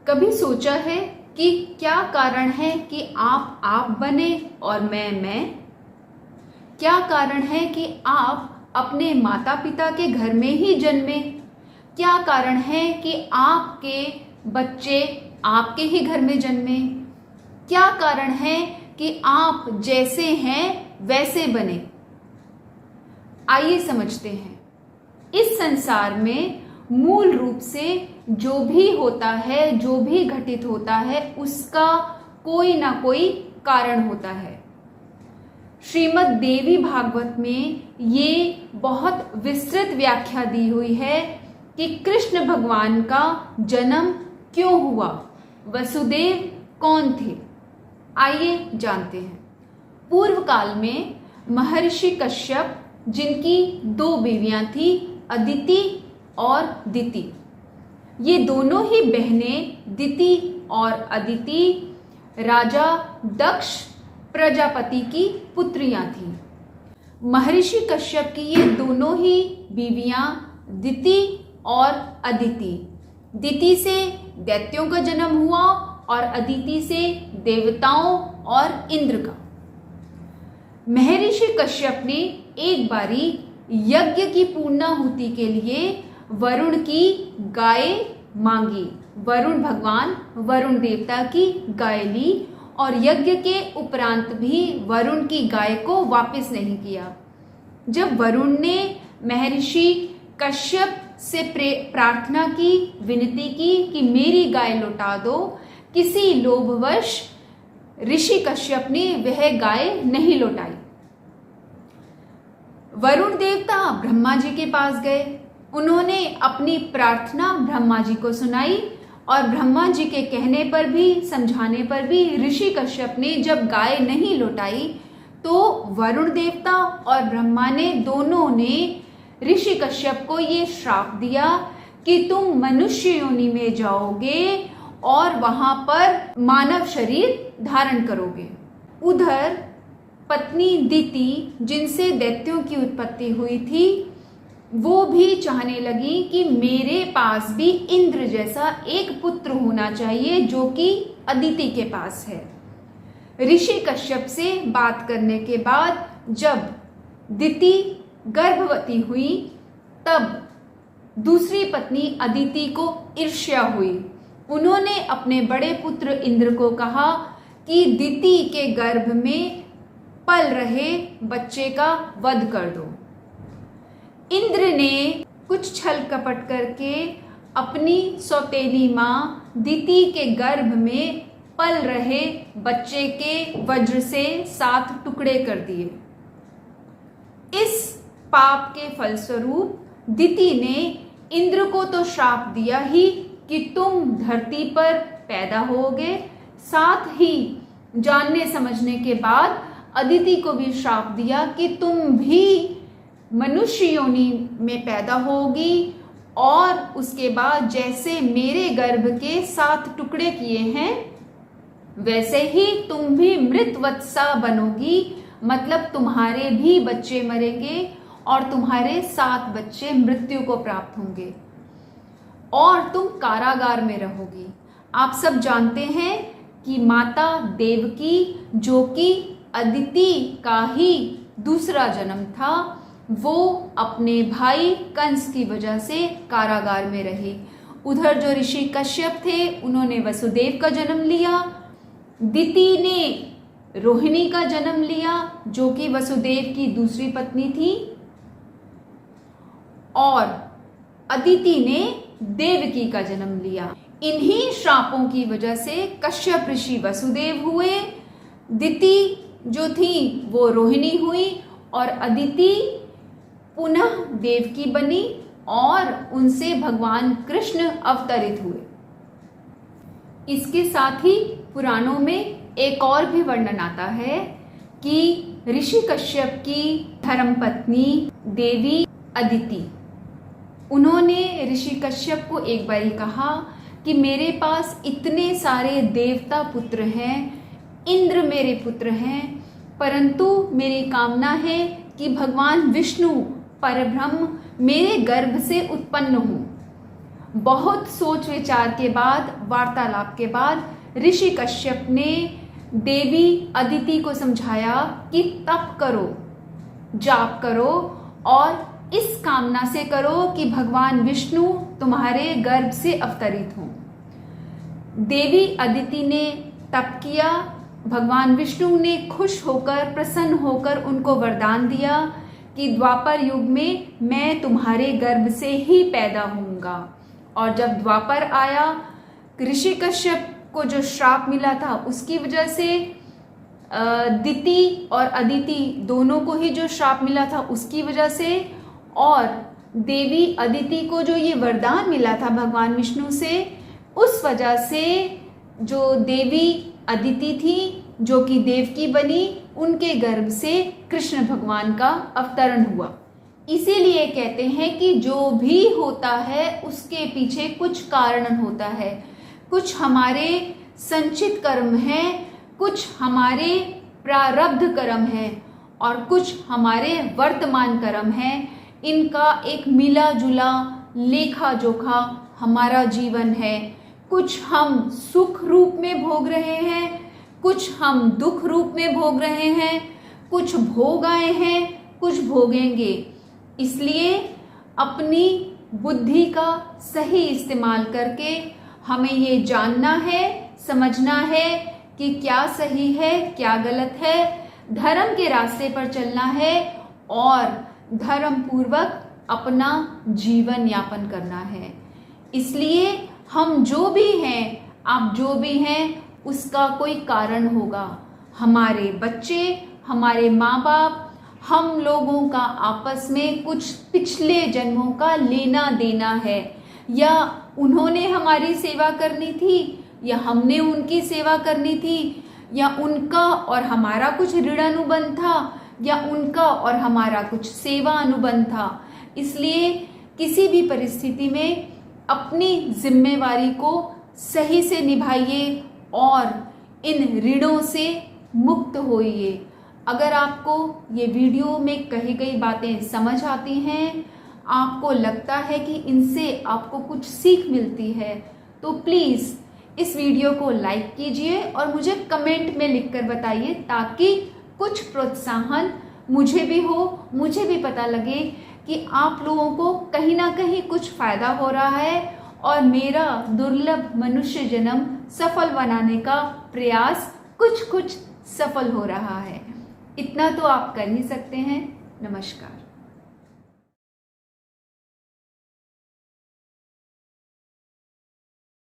कभी सोचा है कि क्या कारण है कि आप बने और मैं? क्या कारण है कि आप अपने माता पिता के घर में ही जन्मे? क्या कारण है कि आपके बच्चे आपके ही घर में जन्मे? क्या कारण है कि आप जैसे हैं वैसे बने? आइए समझते हैं। इस संसार में मूल रूप से जो भी होता है, जो भी घटित होता है, उसका कोई ना कोई कारण होता है। श्रीमद् देवी भागवत में ये बहुत विस्तृत व्याख्या दी हुई है कि कृष्ण भगवान का जन्म क्यों हुआ, वसुदेव कौन थे। आइए जानते हैं। पूर्व काल में महर्षि कश्यप, जिनकी 2 बीवियां थी, अदिति और दिति, ये दोनों ही बहनें दिति और अदिति राजा दक्ष प्रजापति की पुत्रियां थीं। महर्षि कश्यप की ये दोनों ही बीवियां दिति और अदिति, दिति से दैत्यों का जन्म हुआ और अदिति से देवताओं और इंद्र का। महर्षि कश्यप ने एक बारी यज्ञ की पूर्णाहुति के लिए वरुण की गाय मांगी। वरुण भगवान, वरुण देवता की गाय ली और यज्ञ के उपरांत भी वरुण की गाय को वापस नहीं किया। जब वरुण ने महर्षि कश्यप से प्रार्थना की, विनती की कि मेरी गाय लौटा दो, किसी लोभवश ऋषि कश्यप ने वह गाय नहीं लौटाई। वरुण देवता ब्रह्मा जी के पास गए। उन्होंने अपनी प्रार्थना ब्रह्मा जी को सुनाई और ब्रह्मा जी के कहने पर भी, समझाने पर भी ऋषि कश्यप ने जब गाय नहीं लौटाई तो वरुण देवता और ब्रह्मा ने दोनों ने ऋषि कश्यप को ये श्राप दिया कि तुम मनुष्य योनि में जाओगे और वहां पर मानव शरीर धारण करोगे। उधर पत्नी दिति, जिनसे दैत्यों की उत्पत्ति हुई थी, वो भी चाहने लगी कि मेरे पास भी इंद्र जैसा एक पुत्र होना चाहिए जो कि अदिति के पास है। ऋषि कश्यप से बात करने के बाद जब दिति गर्भवती हुई तब दूसरी पत्नी अदिति को ईर्ष्या हुई। उन्होंने अपने बड़े पुत्र इंद्र को कहा कि दिति के गर्भ में पल रहे बच्चे का वध कर दो। इंद्र ने कुछ छल कपट करके अपनी सौतेली मां दिति के गर्भ में पल रहे बच्चे के वज्र से 7 टुकड़े कर दिए। इस पाप के फलस्वरूप दिति ने इंद्र को तो श्राप दिया ही कि तुम धरती पर पैदा होगे, साथ ही जानने समझने के बाद अदिति को भी श्राप दिया कि तुम भी मनुष्य योनि में पैदा होगी और उसके बाद जैसे मेरे गर्भ के 7 टुकड़े किए हैं वैसे ही तुम भी मृतवत्सा बनोगी, मतलब तुम्हारे भी बच्चे मरेंगे और तुम्हारे 7 बच्चे मृत्यु को प्राप्त होंगे और तुम कारागार में रहोगी। आप सब जानते हैं कि माता देवकी, जो कि अदिति का ही दूसरा जन्म था, वो अपने भाई कंस की वजह से कारागार में रहे। उधर जो ऋषि कश्यप थे उन्होंने वसुदेव का जन्म लिया। दिति ने रोहिणी का जन्म लिया जो कि वसुदेव की दूसरी पत्नी थी और अदिति ने देवकी का जन्म लिया। इन्हीं श्रापों की वजह से कश्यप ऋषि वसुदेव हुए, दिति जो थी वो रोहिणी हुई और अदिति पुनः देवकी बनी और उनसे भगवान कृष्ण अवतरित हुए। इसके साथ ही पुराणों में एक और भी वर्णन आता है कि ऋषि कश्यप की धर्मपत्नी देवी अदिति, उन्होंने ऋषि कश्यप को एक बारी कहा कि मेरे पास इतने सारे देवता पुत्र हैं, इंद्र मेरे पुत्र हैं, परंतु मेरी कामना है कि भगवान विष्णु परब्रह्म मेरे गर्भ से उत्पन्न हो बहुत सोच विचार के बाद, वार्तालाप के बाद ऋषि कश्यप ने देवी अदिति को समझाया कि तप करो, जाप करो और इस कामना से करो कि भगवान विष्णु तुम्हारे गर्भ से अवतरित हों। देवी अदिति ने तप किया। भगवान विष्णु ने खुश होकर, प्रसन्न होकर उनको वरदान दिया कि द्वापर युग में मैं तुम्हारे गर्भ से ही पैदा होऊंगा। और जब द्वापर आया, ऋषि कश्यप को जो श्राप मिला था उसकी वजह से दिति और अदिति दोनों को ही जो श्राप मिला था उसकी वजह से, और देवी अदिति को जो ये वरदान मिला था भगवान विष्णु से, उस वजह से जो देवी अदिति थी जो कि देवकी बनी, उनके गर्भ से कृष्ण भगवान का अवतरण हुआ। इसीलिए कहते हैं कि जो भी होता है उसके पीछे कुछ कारण होता है। कुछ हमारे संचित कर्म हैं, कुछ हमारे प्रारब्ध कर्म हैं और कुछ हमारे वर्तमान कर्म हैं। इनका एक मिला जुला लेखा जोखा हमारा जीवन है। कुछ हम सुख रूप में भोग रहे हैं, कुछ हम दुख रूप में भोग रहे हैं, कुछ भोग आए हैं, कुछ भोगेंगे। इसलिए अपनी बुद्धि का सही इस्तेमाल करके हमें ये जानना है, समझना है कि क्या सही है, क्या गलत है, धर्म के रास्ते पर चलना है और धर्म पूर्वक अपना जीवन यापन करना है। इसलिए हम जो भी हैं, आप जो भी हैं, उसका कोई कारण होगा। हमारे बच्चे, हमारे माँ बाप, हम लोगों का आपस में कुछ पिछले जन्मों का लेना देना है, या उन्होंने हमारी सेवा करनी थी या हमने उनकी सेवा करनी थी, या उनका और हमारा कुछ ऋण अनुबंध था, या उनका और हमारा कुछ सेवा अनुबंध था। इसलिए किसी भी परिस्थिति में अपनी जिम्मेवारी को सही से निभाइए और इन ऋणों से मुक्त होइए। अगर आपको ये वीडियो में कही गई बातें समझ आती हैं, आपको लगता है कि इनसे आपको कुछ सीख मिलती है, तो प्लीज़ इस वीडियो को लाइक कीजिए और मुझे कमेंट में लिखकर बताइए, ताकि कुछ प्रोत्साहन मुझे भी हो, मुझे भी पता लगे कि आप लोगों को कहीं ना कहीं कुछ फ़ायदा हो रहा है और मेरा दुर्लभ मनुष्य जन्म सफल बनाने का प्रयास कुछ सफल हो रहा है। इतना तो आप कर ही सकते हैं। नमस्कार।